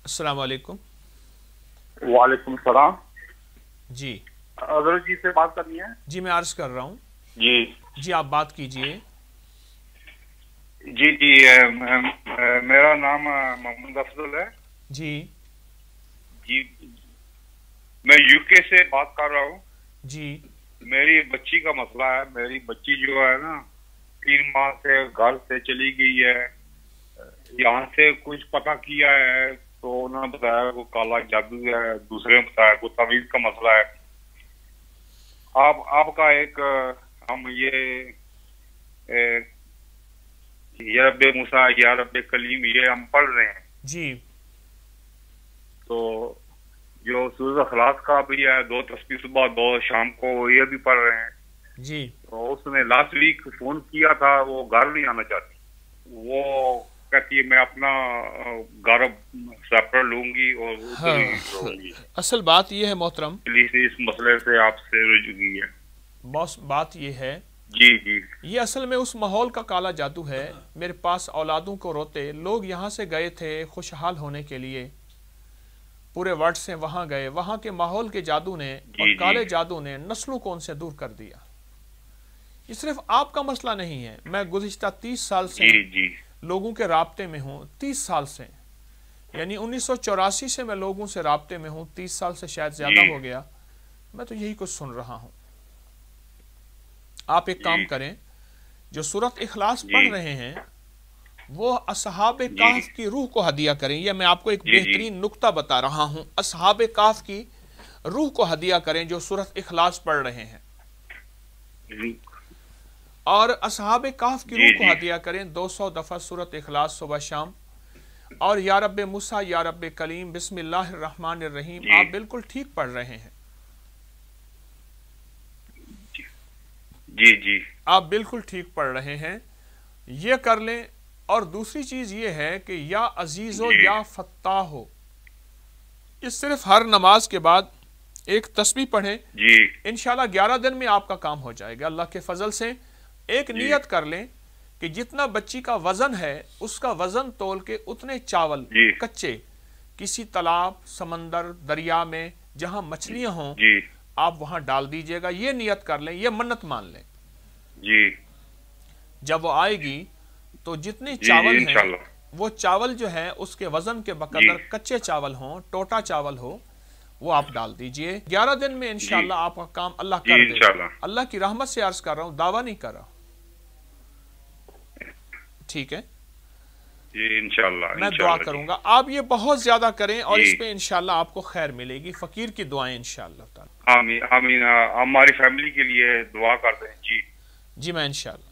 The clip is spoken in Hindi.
अस्सलाम वालेकुम। वालेकुम सलाम। जी हजरत जी से बात करनी है। जी, मैं अर्ज कर रहा हूँ। जी जी, आप बात कीजिए। जी जी मेरा नाम मोहम्मद अफजल है। जी जी, मैं यूके से बात कर रहा हूँ। जी मेरी बच्ची का मसला है। मेरी बच्ची जो है ना, 3 माह से घर से चली गई है। यहाँ से कुछ पता किया है तो उन्होंने बताया वो काला जादू है, दूसरे ने बताया वो तवीज का मसला है। आपका एक हम या रब्बे मूसा या रब्बे कलीम ये हम पढ़ रहे हैं। जी तो जो सूरह अखलास का भी है, 2 तस्बीह सुबह 2 शाम को, ये भी पढ़ रहे हैं। जी तो उसने लास्ट वीक फोन किया था, वो घर नहीं आना चाहती। वो कहती है मैं अपना घर सेपरेट लूंगी और उधर ही हाँ, रहूंगी। असल बात यह है मोहतरम, इसलिए इस मसले से आपसे रुजू की है। बॉस, बात यह है, जी जी ये असल में उस माहौल का काला जादू है। मेरे पास औलादों को रोते लोग यहाँ से गए थे खुशहाल होने के लिए, पूरे वर्ल्ड से वहाँ गए। वहाँ के माहौल के जादू ने और जी जी काले जादू ने नस्लों को उनसे दूर कर दिया। ये सिर्फ आपका मसला नहीं है। मैं गुज़िश्ता 30 साल से जी जी लोगों के राब्ते में हूँ। 30 साल से, यानी 1984 से मैं लोगों से राब्ते में हूँ। 30 साल से शायद ज़्यादा जी हो गया। मैं तो यही कुछ सुन रहा हूँ। आप एक काम जी करें, जो सूरत इखलास जी पढ़ रहे हैं वो असहाबे जी काफ की रूह को हदिया करें। यह मैं आपको एक जी जी बेहतरीन नुक्ता बता रहा हूँ। असहाबे काफ की रूह को हदिया करें जो सूरत इखलास पढ़ रहे हैं, जी और असहाबे काफ की रूह जी को हदिया करें 200 दफ़ा सूरत इखलास सुबह शाम। और या रब्बे मूसा या रब्बे कलीम बिस्मिल्लाहिर रहमानिर रहीम। जी आप बिल्कुल ठीक पढ़ रहे हैं, जी जी आप बिल्कुल ठीक पढ़ रहे हैं। ये कर लें। और दूसरी चीज़ ये है कि या अजीज़ो जी या फत्ता हो, ये सिर्फ हर नमाज के बाद एक तस्बीह पढ़ें। जी इंशाल्लाह 11 दिन में आपका काम हो जाएगा अल्लाह के फजल से। एक जी नियत कर लें कि जितना बच्ची का वजन है उसका वजन तोल के उतने चावल जी कच्चे किसी तालाब, समंदर, दरिया में जहां मछलियां हों जी आप वहां डाल दीजिएगा। ये नियत कर लें, ये मन्नत मान लें। जी जब वो आएगी तो जितने जी चावल हैं इंशाल्लाह। वो चावल जो है उसके वजन के जी बकदर कच्चे चावल हों, टोटा चावल हो, वो आप डाल दीजिए। 11 दिन में जी इंशाल्लाह आपका काम अल्लाह जी कर देगा। इंशाल्लाह। अल्लाह की रहमत से अर्ज कर रहा हूं, दावा नहीं कर रहा। ठीक है, जी इंशाल्लाह मैं दुआ इंशाल्लाह। जी करूंगा आप ये बहुत ज्यादा करें और जी इस पे इंशाल्लाह आपको खैर मिलेगी। फकीर की दुआएं इंशाल्लाह ताला। आमीन आमीन। हमारी फैमिली के लिए दुआ करते हैं। जी जी मैं इंशाल्लाह